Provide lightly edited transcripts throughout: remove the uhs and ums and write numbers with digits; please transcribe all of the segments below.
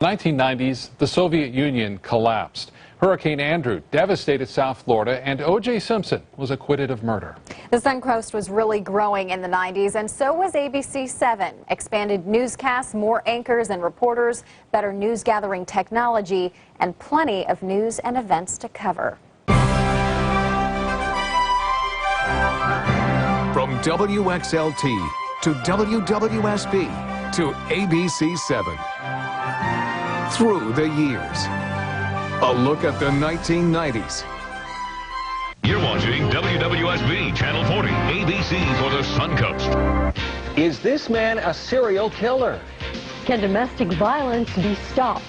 1990s, the Soviet Union collapsed. Hurricane Andrew devastated South Florida, and O.J. Simpson was acquitted of murder. The Suncoast was really growing in the 90s, and so was ABC 7. Expanded newscasts, more anchors and reporters, better news gathering technology, and plenty of news and events to cover. From WXLT to WWSB to ABC 7. Through the years. A look at the 1990s. You're watching WWSB Channel 40, ABC for the Suncoast. Is this man a serial killer? Can domestic violence be stopped?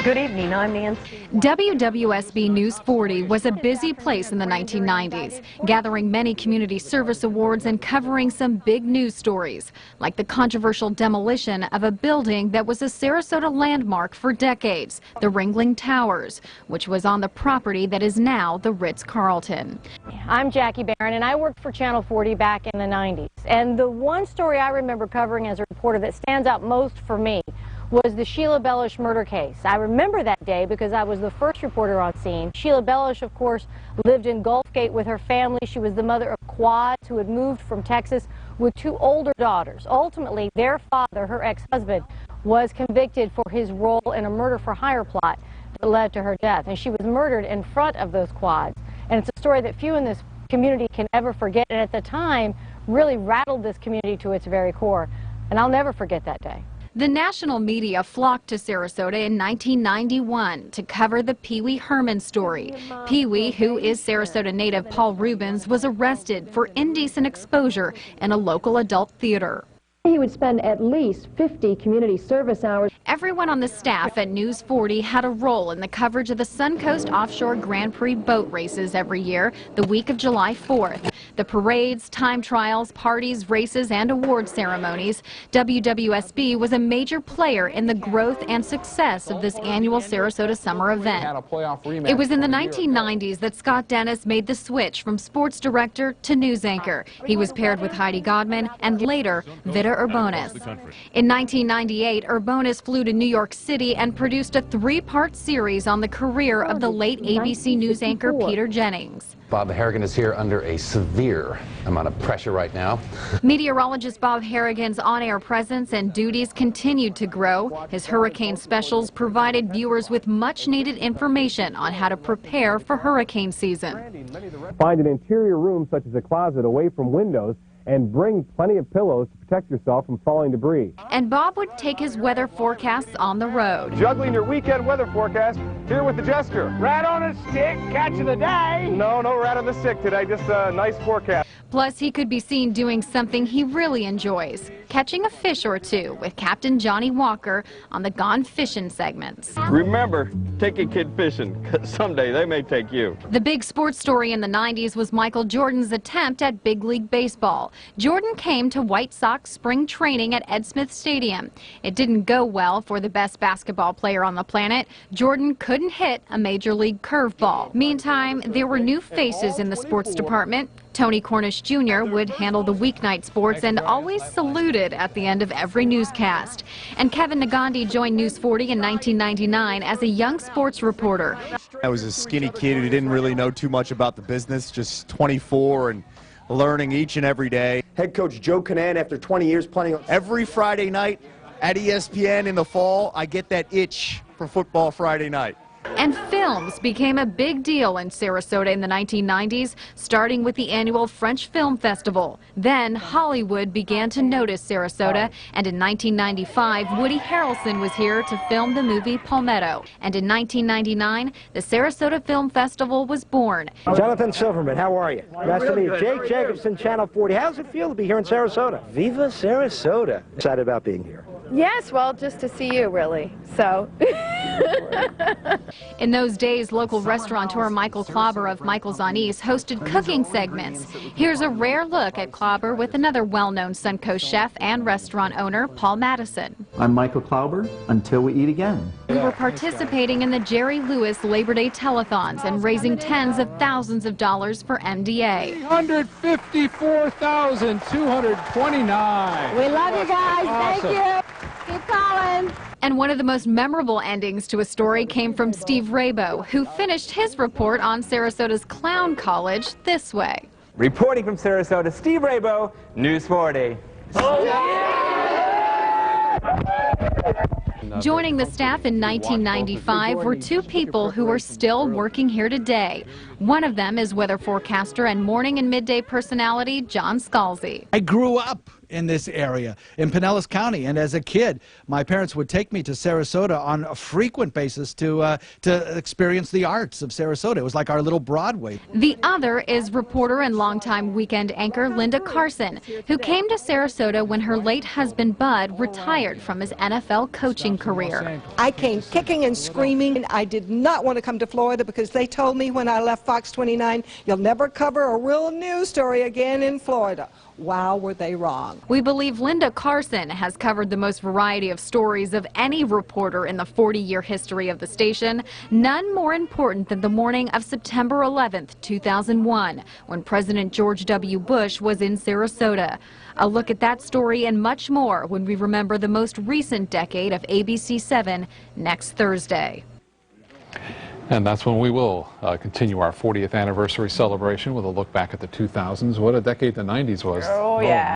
Good evening, I'm Nancy. WWSB News 40 was a busy place in the 1990s, gathering many community service awards and covering some big news stories, like the controversial demolition of a building that was a Sarasota landmark for decades, the Ringling Towers, which was on the property that is now the Ritz-Carlton. I'm Jackie Barron, and I worked for Channel 40 back in the 90s. And the one story I remember covering as a reporter that stands out most for me was the Sheila Bellish murder case. I remember that day because I was the first reporter on scene. Sheila Bellish, of course, lived in Gulfgate with her family. She was the mother of quads who had moved from Texas with two older daughters. Ultimately, their father, her ex-husband, was convicted for his role in a murder-for-hire plot that led to her death. And she was murdered in front of those quads. And it's a story that few in this community can ever forget, and at the time really rattled this community to its very core. And I'll never forget that day. The national media flocked to Sarasota in 1991 to cover the Pee Wee Herman story. Pee Wee, who is Sarasota native Paul Rubens, was arrested for indecent exposure in a local adult theater. He would spend at least 50 community service hours. Everyone on the staff at News 40 had a role in the coverage of the Suncoast Offshore Grand Prix boat races every year, the week of July 4th. The parades, time trials, parties, races, and award ceremonies. WWSB was a major player in the growth and success of this annual Sarasota summer event. It was in the 1990s that Scott Dennis made the switch from sports director to news anchor. He was paired with Heidi Godman and later Vida Urbonis. In 1998, Urbonis flew to New York City and produced a three-part series on the career of the late ABC News anchor Peter Jennings. Bob Harrigan is here under a severe amount of pressure right now. Meteorologist Bob Harrigan's on-air presence and duties continued to grow. His hurricane specials provided viewers with much-needed information on how to prepare for hurricane season. Find an interior room such as a closet away from windows and bring plenty of pillows to protect yourself from falling debris. And Bob would take his weather forecasts on the road. Juggling your weekend weather forecast here with the Jester. Rat on a stick, catch of the day. No rat on the stick today, just a nice forecast. Plus, he could be seen doing something he really enjoys, catching a fish or two with Captain Johnny Walker on the Gone Fishing segments. Remember, take a kid fishing, 'cause someday they may take you. The big sports story in the 90s was Michael Jordan's attempt at big league baseball. Jordan came to White Sox spring training at Ed Smith Stadium. It didn't go well for the best basketball player on the planet. Jordan couldn't hit a major league curveball. Meantime, there were new faces in the sports department. Tony Cornish Jr. would handle the weeknight sports and always saluted at the end of every newscast. And Kevin NEGANDHI joined News 40 in 1999 as a young sports reporter. I was a skinny kid who didn't really know too much about the business, just 24 and learning each and every day. Head coach Joe Canan, after 20 years playing Every Friday night at ESPN in the fall, I get that itch for football Friday night. And films became a big deal in Sarasota in the 1990s, starting with the annual French Film Festival. Then Hollywood began to notice Sarasota, and in 1995, Woody Harrelson was here to film the movie Palmetto. And in 1999, the Sarasota Film Festival was born. Jonathan Silverman, how are you? Nice to meet you. Jake Jacobson, Channel 40. How does it feel to be here in Sarasota? Viva Sarasota. Excited about being here. Yes, well, just to see you, really. So. In those days, local restaurateur Michael Klauber of Michael's on East hosted cooking segments. Here's a rare look at Klauber with another well-known Suncoast chef and restaurant owner, Paul Madison. I'm Michael Klauber, until we eat again. We were participating in the Jerry Lewis Labor Day telethons and raising tens of thousands of dollars for MDA. $154,229. We love you guys. Awesome. Thank you. Keep calling. And one of the most memorable endings to a story came from Steve Rabo, who finished his report on Sarasota's Clown College this way. Reporting from Sarasota, Steve Rabo, News 40. Joining the staff in 1995 were two people who are still working here today. One of them is weather forecaster and morning and midday personality John SCALZI. I grew up in this area in Pinellas County, and as a kid my parents would take me to Sarasota on a frequent basis to experience the arts of Sarasota. It was like our little Broadway. The other is reporter and longtime weekend anchor Linda CARSON, who came to Sarasota when her late husband Bud retired from his NFL coaching career. I came kicking and screaming. I did not want to come to Florida because they told me when I left Fox 29, you'll never cover a real news story again in Florida. Wow, were they wrong. We believe Linda CARSON has covered the most variety of stories of any reporter in the 40-year history of the station, none more important than the morning of September 11th, 2001, when President George W. Bush was in Sarasota. A look at that story and much more when we remember the most recent decade of ABC 7 next Thursday. And that's when we will continue our 40th anniversary celebration with a look back at the 2000s. What a decade the 90s was. Oh, yeah.